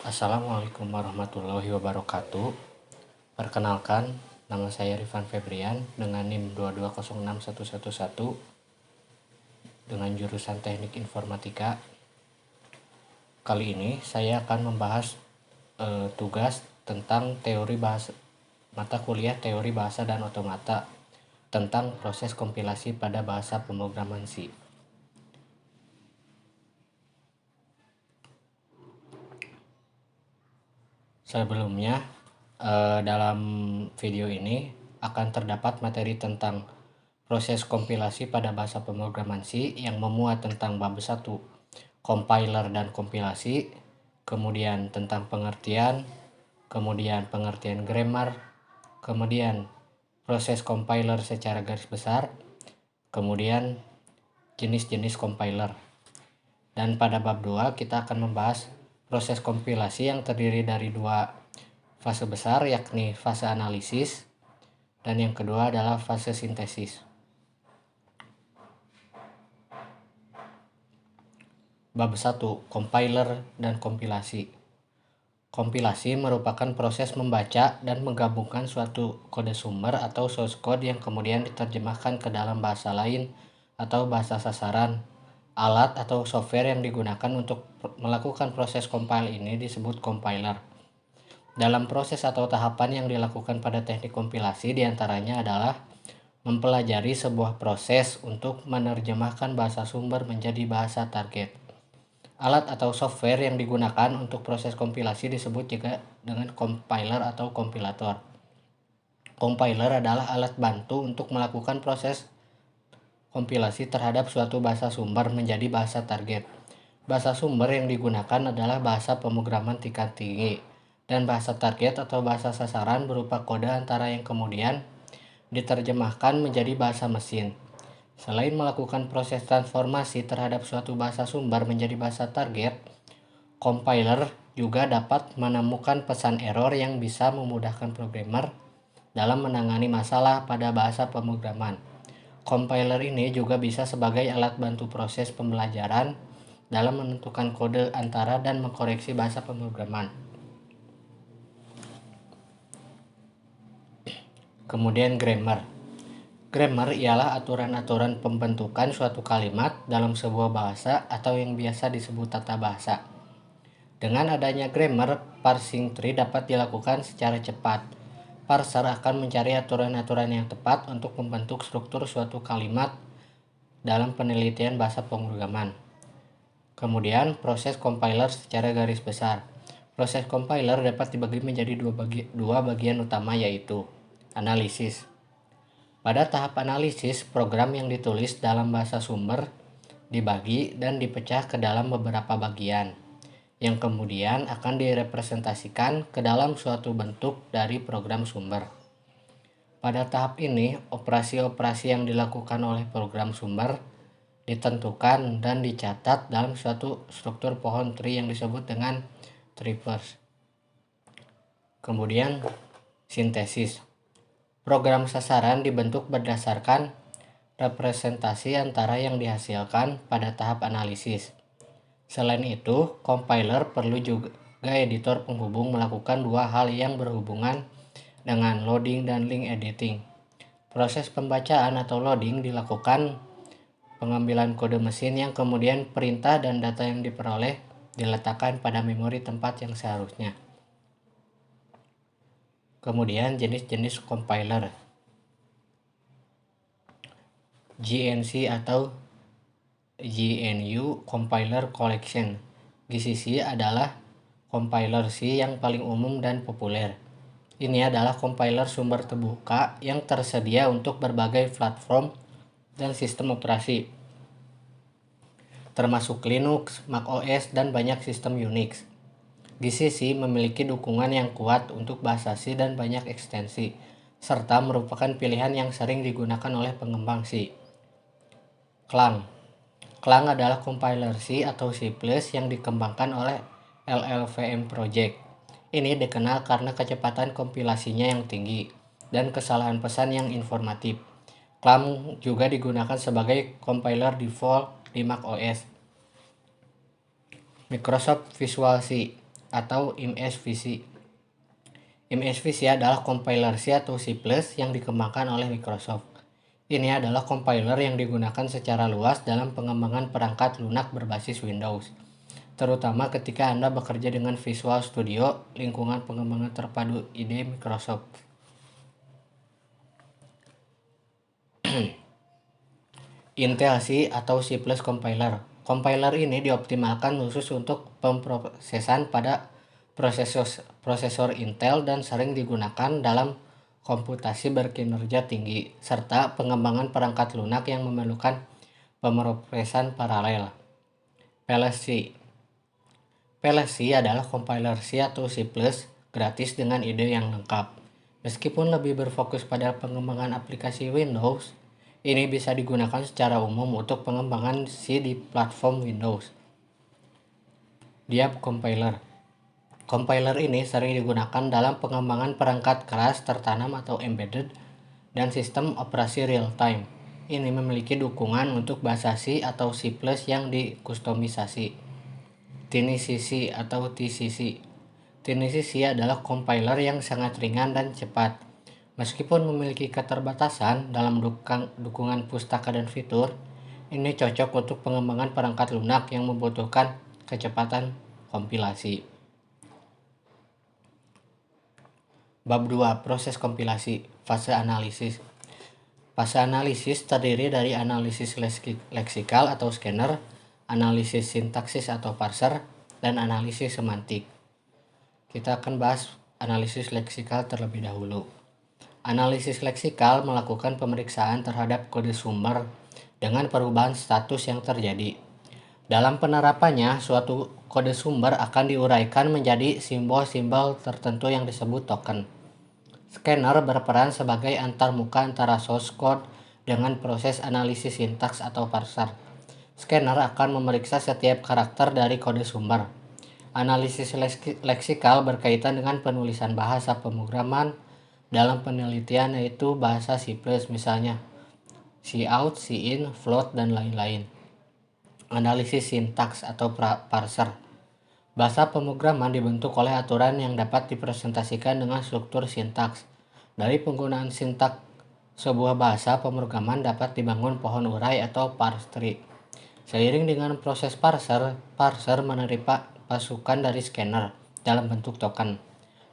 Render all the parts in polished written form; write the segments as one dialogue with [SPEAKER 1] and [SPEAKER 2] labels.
[SPEAKER 1] Assalamualaikum warahmatullahi wabarakatuh. Perkenalkan, nama saya Rifan Febrian dengan NIM 2206111 dengan jurusan Teknik Informatika. Kali ini saya akan membahas tugas tentang mata kuliah teori bahasa dan otomata tentang proses kompilasi pada bahasa pemrograman C. Sebelumnya, dalam video ini akan terdapat materi tentang proses kompilasi pada bahasa pemrograman C yang memuat tentang bab 1, compiler dan kompilasi, kemudian tentang pengertian, kemudian pengertian grammar, kemudian proses compiler secara garis besar, kemudian jenis-jenis compiler. Dan pada bab 2 kita akan membahas proses kompilasi yang terdiri dari dua fase besar, yakni fase analisis dan yang kedua adalah fase sintesis. Bab 1, compiler dan kompilasi. Kompilasi merupakan proses membaca dan menggabungkan suatu kode sumber atau source code yang kemudian diterjemahkan ke dalam bahasa lain atau bahasa sasaran. Alat atau software yang digunakan untuk melakukan proses compile ini disebut compiler. Dalam proses atau tahapan yang dilakukan pada teknik kompilasi diantaranya adalah mempelajari sebuah proses untuk menerjemahkan bahasa sumber menjadi bahasa target. Alat atau software yang digunakan untuk proses kompilasi disebut juga dengan compiler atau kompilator. Compiler adalah alat bantu untuk melakukan proses kompilasi terhadap suatu bahasa sumber menjadi bahasa target. Bahasa sumber yang digunakan adalah bahasa pemrograman tingkat tinggi, dan bahasa target atau bahasa sasaran berupa kode antara yang kemudian diterjemahkan menjadi bahasa mesin. Selain melakukan proses transformasi terhadap suatu bahasa sumber menjadi bahasa target, compiler juga dapat menemukan pesan error yang bisa memudahkan programmer dalam menangani masalah pada bahasa pemrograman. Compiler ini juga bisa sebagai alat bantu proses pembelajaran dalam menentukan kode antara dan mengkoreksi bahasa pemrograman. Kemudian grammar. Grammar ialah aturan-aturan pembentukan suatu kalimat dalam sebuah bahasa atau yang biasa disebut tata bahasa. Dengan adanya grammar, parsing tree dapat dilakukan secara cepat. Parser akan mencari aturan-aturan yang tepat untuk membentuk struktur suatu kalimat dalam penelitian bahasa pemrograman. Kemudian, proses compiler secara garis besar. Proses compiler dapat dibagi menjadi dua bagian utama, yaitu analisis. Pada tahap analisis, program yang ditulis dalam bahasa sumber dibagi dan dipecah ke dalam beberapa bagian, yang kemudian akan direpresentasikan ke dalam suatu bentuk dari program sumber. Pada tahap ini, operasi-operasi yang dilakukan oleh program sumber ditentukan dan dicatat dalam suatu struktur pohon tree yang disebut dengan traverse. Kemudian, sintesis. Program sasaran dibentuk berdasarkan representasi antara yang dihasilkan pada tahap analisis. Selain itu, compiler perlu juga editor penghubung melakukan dua hal yang berhubungan dengan loading dan link editing. Proses pembacaan atau loading dilakukan pengambilan kode mesin yang kemudian perintah dan data yang diperoleh diletakkan pada memori tempat yang seharusnya. Kemudian jenis-jenis compiler. GNC atau GNU Compiler Collection. GCC adalah compiler C yang paling umum dan populer. Ini adalah compiler sumber terbuka yang tersedia untuk berbagai platform dan sistem operasi, termasuk Linux, macOS, dan banyak sistem Unix. GCC memiliki dukungan yang kuat untuk bahasa C dan banyak ekstensi, serta merupakan pilihan yang sering digunakan oleh pengembang C. Clang. Clang adalah compiler C atau C++ yang dikembangkan oleh LLVM Project. Ini dikenal karena kecepatan kompilasinya yang tinggi dan kesalahan pesan yang informatif. Clang juga digunakan sebagai compiler default di macOS. Microsoft Visual C. atau IMSVC. IMSVC adalah compiler C atau C++ yang dikembangkan oleh Microsoft. Ini adalah compiler yang digunakan secara luas dalam pengembangan perangkat lunak berbasis Windows, terutama ketika Anda bekerja dengan Visual Studio, lingkungan pengembangan terpadu IDE Microsoft. Intel C atau C++ Compiler. Compiler ini dioptimalkan khusus untuk pemrosesan pada prosesor Intel dan sering digunakan dalam komputasi berkinerja tinggi, serta pengembangan perangkat lunak yang memerlukan pemrosesan paralel. PLC. PLC adalah compiler C atau C++ gratis dengan ide yang lengkap. Meskipun lebih berfokus pada pengembangan aplikasi Windows, ini bisa digunakan secara umum untuk pengembangan C di platform Windows. Diab Compiler. Compiler ini sering digunakan dalam pengembangan perangkat keras tertanam atau embedded dan sistem operasi real-time. Ini memiliki dukungan untuk bahasa C atau C++ yang dikustomisasi. TNCC atau TCC. TNCC adalah compiler yang sangat ringan dan cepat. Meskipun memiliki keterbatasan dalam dukungan pustaka dan fitur, ini cocok untuk pengembangan perangkat lunak yang membutuhkan kecepatan kompilasi. Bab 2. Proses kompilasi. Fase analisis. Fase analisis terdiri dari analisis leksikal atau scanner, analisis sintaksis atau parser, dan analisis semantik. Kita akan bahas analisis leksikal terlebih dahulu. Analisis leksikal melakukan pemeriksaan terhadap kode sumber dengan perubahan status yang terjadi. Dalam penerapannya, suatu kode sumber akan diuraikan menjadi simbol-simbol tertentu yang disebut token. Scanner berperan sebagai antarmuka antara source code dengan proses analisis sintaks atau parser. Scanner akan memeriksa setiap karakter dari kode sumber. Analisis leksikal berkaitan dengan penulisan bahasa pemrograman dalam penelitian, yaitu bahasa C++, misalnya cout, cin, float, dan lain-lain. Analisis sintaks atau parser. Bahasa pemrograman dibentuk oleh aturan yang dapat dipresentasikan dengan struktur sintaks. Dari penggunaan sintaks sebuah bahasa pemrograman dapat dibangun pohon urai atau parse tree. Seiring dengan proses parser menerima pasukan dari scanner dalam bentuk token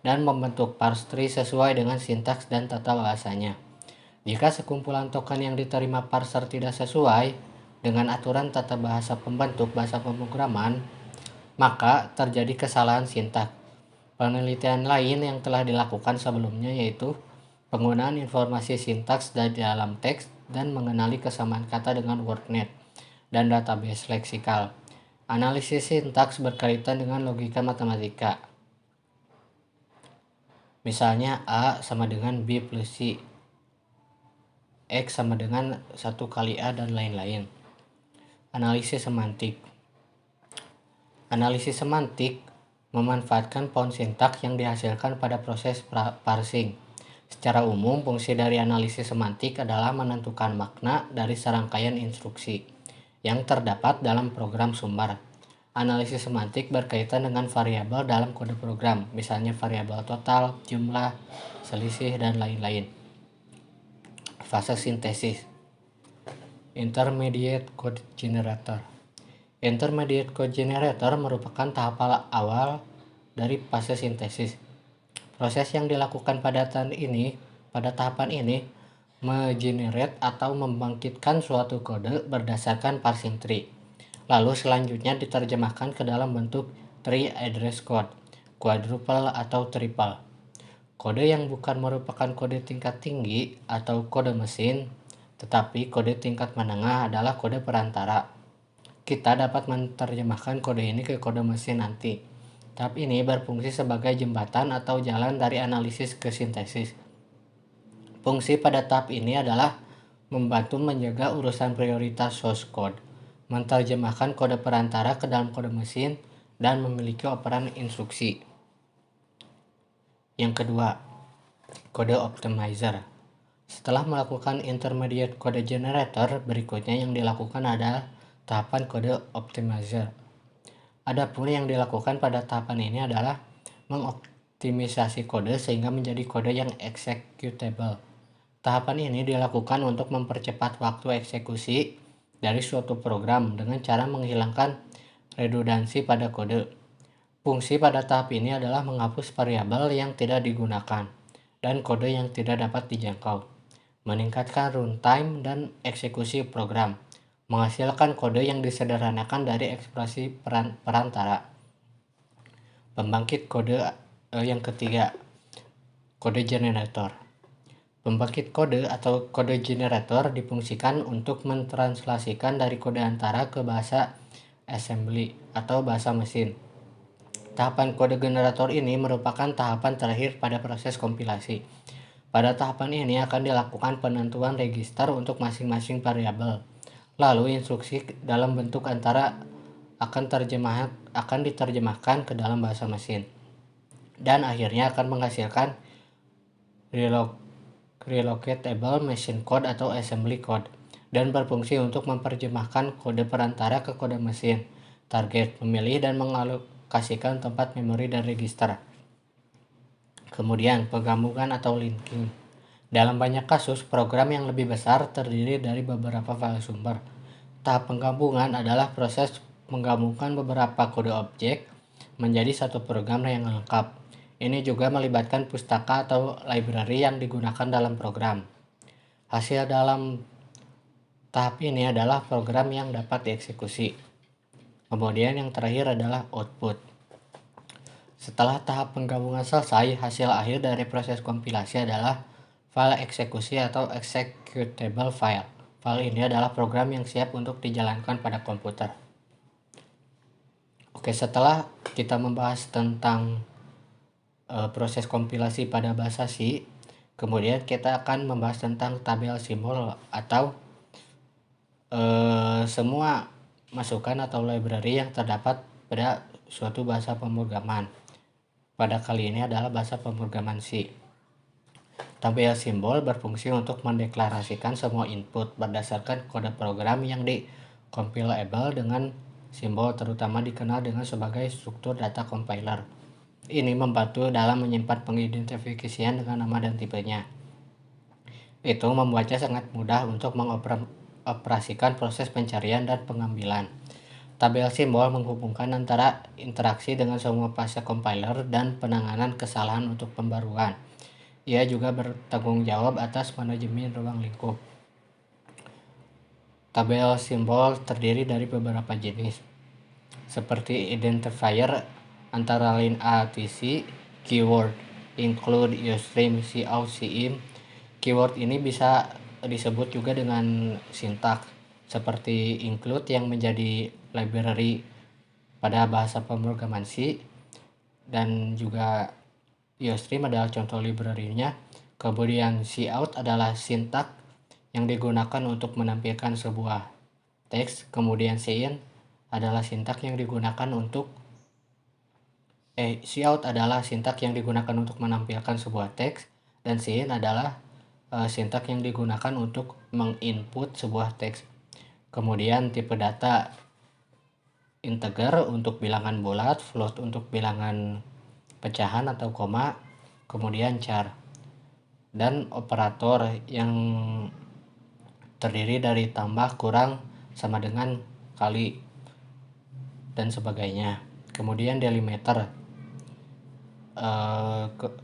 [SPEAKER 1] dan membentuk parse tree sesuai dengan sintaks dan tata bahasanya. Jika sekumpulan token yang diterima parser tidak sesuai dengan aturan tata bahasa pembentuk bahasa pemrograman, maka terjadi kesalahan sintaks. Penelitian lain yang telah dilakukan sebelumnya yaitu penggunaan informasi sintaks dari dalam teks dan mengenali kesamaan kata dengan WordNet dan database leksikal. Analisis sintaks berkaitan dengan logika matematika. Misalnya A sama dengan B plus C, X sama dengan 1 kali A, dan lain-lain. Analisis semantik. Analisis semantik memanfaatkan pohon sintaks yang dihasilkan pada proses parsing. Secara umum, fungsi dari analisis semantik adalah menentukan makna dari serangkaian instruksi yang terdapat dalam program sumber. Analisis semantik berkaitan dengan variabel dalam kode program, misalnya variabel total, jumlah, selisih, dan lain-lain. Fase sintesis. Intermediate Code Generator. Intermediate Code Generator merupakan tahap awal dari fase sintesis. Proses yang dilakukan pada tahapan ini mengenerate atau membangkitkan suatu kode berdasarkan parsing tree. Lalu selanjutnya diterjemahkan ke dalam bentuk tree address code, quadruple atau triple. Kode yang bukan merupakan kode tingkat tinggi atau kode mesin, tetapi kode tingkat menengah adalah kode perantara. Kita dapat menerjemahkan kode ini ke kode mesin nanti. Tahap ini berfungsi sebagai jembatan atau jalan dari analisis ke sintesis. Fungsi pada tahap ini adalah membantu menjaga urusan prioritas source code, menerjemahkan kode perantara ke dalam kode mesin, dan memiliki operan instruksi. Yang kedua, kode optimizer. Setelah melakukan intermediate code generator, berikutnya yang dilakukan adalah tahapan kode optimizer. Adapun yang dilakukan pada tahapan ini adalah mengoptimisasi kode sehingga menjadi kode yang executable. Tahapan ini dilakukan untuk mempercepat waktu eksekusi dari suatu program dengan cara menghilangkan redundansi pada kode. Fungsi pada tahap ini adalah menghapus variabel yang tidak digunakan dan kode yang tidak dapat dijangkau, meningkatkan runtime dan eksekusi program, menghasilkan kode yang disederhanakan dari ekspresi perantara. Pembangkit kode yang ketiga, kode generator. Pembangkit kode atau kode generator difungsikan untuk mentranslasikan dari kode antara ke bahasa assembly atau bahasa mesin. Tahapan kode generator ini merupakan tahapan terakhir pada proses kompilasi. Pada tahapan ini akan dilakukan penentuan register untuk masing-masing variabel. Lalu instruksi dalam bentuk antara akan diterjemahkan ke dalam bahasa mesin. Dan akhirnya akan menghasilkan relocatable machine code atau assembly code dan berfungsi untuk memperjemahkan kode perantara ke kode mesin, target, memilih, dan mengalokasikan tempat memori dan register. Kemudian, penggabungan atau linking. Dalam banyak kasus, program yang lebih besar terdiri dari beberapa file sumber. Tahap penggabungan adalah proses menggabungkan beberapa kode objek menjadi satu program yang lengkap. Ini juga melibatkan pustaka atau library yang digunakan dalam program. Hasil dalam tahap ini adalah program yang dapat dieksekusi. Kemudian yang terakhir adalah output. Setelah tahap penggabungan selesai, hasil akhir dari proses kompilasi adalah file eksekusi atau executable file. File ini adalah program yang siap untuk dijalankan pada komputer. Oke, setelah kita membahas tentang proses kompilasi pada bahasa C, kemudian kita akan membahas tentang tabel simbol atau semua masukan atau library yang terdapat pada suatu bahasa pemrograman. Pada kali ini adalah bahasa pemrograman C. Tabel simbol berfungsi untuk mendeklarasikan semua input berdasarkan kode program yang di-compilable dengan simbol, terutama dikenal dengan sebagai struktur data compiler. Ini membantu dalam menyimpan pengidentifikasian dengan nama dan tipenya. Itu membuatnya sangat mudah untuk mengoperasikan proses pencarian dan pengambilan. Tabel simbol menghubungkan antara interaksi dengan semua fase compiler dan penanganan kesalahan untuk pembaruan. Ia juga bertanggung jawab atas manajemen ruang lingkup. Tabel simbol terdiri dari beberapa jenis, seperti identifier antara lain ATC, keyword, include, usestream, cout, cin. Keyword ini bisa disebut juga dengan sintaks, seperti include yang menjadi library pada bahasa pemrograman C, dan juga usestream adalah contoh library-nya. Kemudian cout adalah sintaks yang digunakan untuk menampilkan sebuah teks. Kemudian cin adalah sintaks yang digunakan untuk cout adalah sintaks yang digunakan untuk menampilkan sebuah teks, dan cin adalah sintaks yang digunakan untuk menginput sebuah teks. Kemudian tipe data integer untuk bilangan bulat, float untuk bilangan pecahan atau koma, kemudian char, dan operator yang terdiri dari tambah, kurang, sama dengan, kali, dan sebagainya. Kemudian delimiter,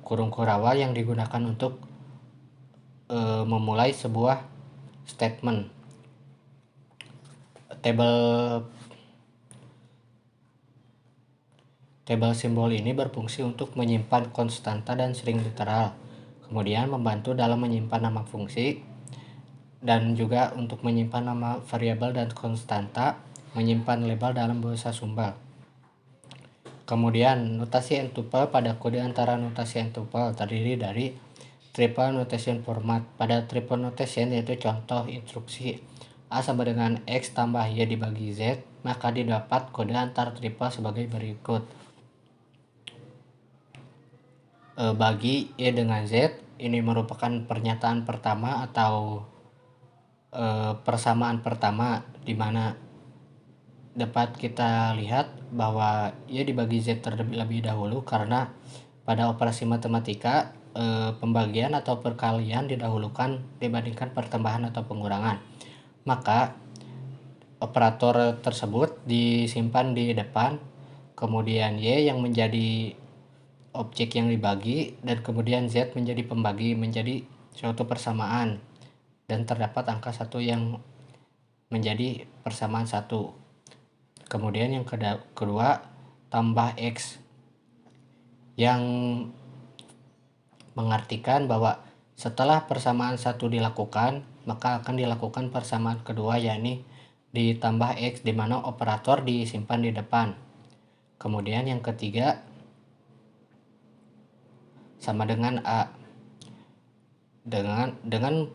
[SPEAKER 1] kurung kurawal yang digunakan untuk memulai sebuah statement. Tabel simbol ini berfungsi untuk menyimpan konstanta dan string literal, kemudian membantu dalam menyimpan nama fungsi, dan juga untuk menyimpan nama variabel dan konstanta, menyimpan label dalam bahasa sumber. Kemudian notasi n-tuple. Pada kode antara notasi n-tuple terdiri dari triple notation format. Pada triple notation yaitu contoh instruksi A sama dengan X tambah Y dibagi Z, maka didapat kode antar triple sebagai berikut. Bagi Y dengan Z, ini merupakan pernyataan pertama atau persamaan pertama, di mana dapat kita lihat bahwa ia dibagi Z terlebih dahulu karena pada operasi matematika pembagian atau perkalian didahulukan dibandingkan pertambahan atau pengurangan. Maka operator tersebut disimpan di depan, kemudian Y yang menjadi objek yang dibagi, dan kemudian Z menjadi pembagi, menjadi suatu persamaan, dan terdapat angka 1 yang menjadi persamaan 1. Kemudian yang kedua, tambah X, yang mengartikan bahwa setelah persamaan 1 dilakukan, maka akan dilakukan persamaan kedua, yakni ditambah X, di mana operator disimpan di depan. Kemudian yang ketiga, sama dengan A. Dengan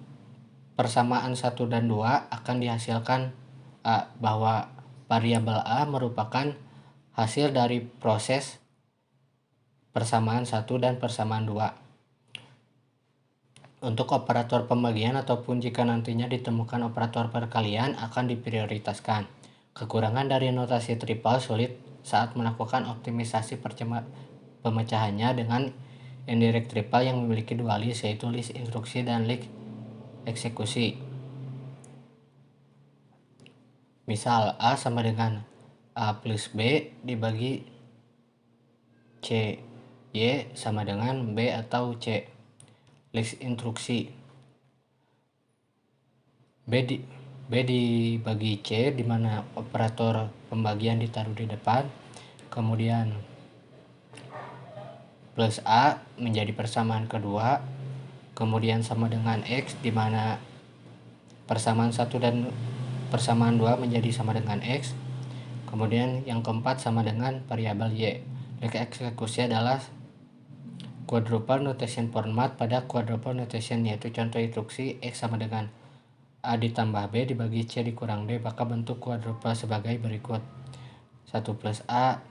[SPEAKER 1] persamaan 1 dan 2 akan dihasilkan A, bahwa variabel A merupakan hasil dari proses persamaan 1 dan persamaan 2. Untuk operator pembagian ataupun jika nantinya ditemukan operator perkalian akan diprioritaskan. Kekurangan dari notasi triple sulit saat melakukan optimisasi pemecahannya dengan indirect triple yang memiliki dua list, yaitu list instruksi dan list eksekusi. Misal A sama dengan A plus B dibagi C, Y sama dengan B atau C. List instruksi B dibagi C, di mana operator pembagian ditaruh di depan, kemudian plus A menjadi persamaan kedua, kemudian sama dengan X, di mana persamaan 1 dan persamaan 2 menjadi sama dengan X, kemudian yang keempat sama dengan variabel Y. List eksekusi adalah quadruple notation format pada quadruple notation, yaitu contoh instruksi X sama dengan A ditambah B dibagi C dikurang D, maka bentuk quadruple sebagai berikut. 1 plus A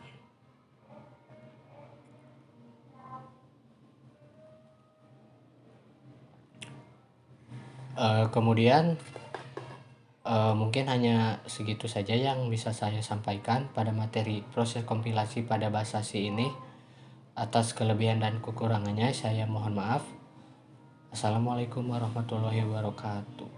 [SPEAKER 1] kemudian mungkin hanya segitu saja yang bisa saya sampaikan pada materi proses kompilasi pada bahasa C ini. Atas kelebihan dan kekurangannya saya mohon maaf. Assalamualaikum warahmatullahi wabarakatuh.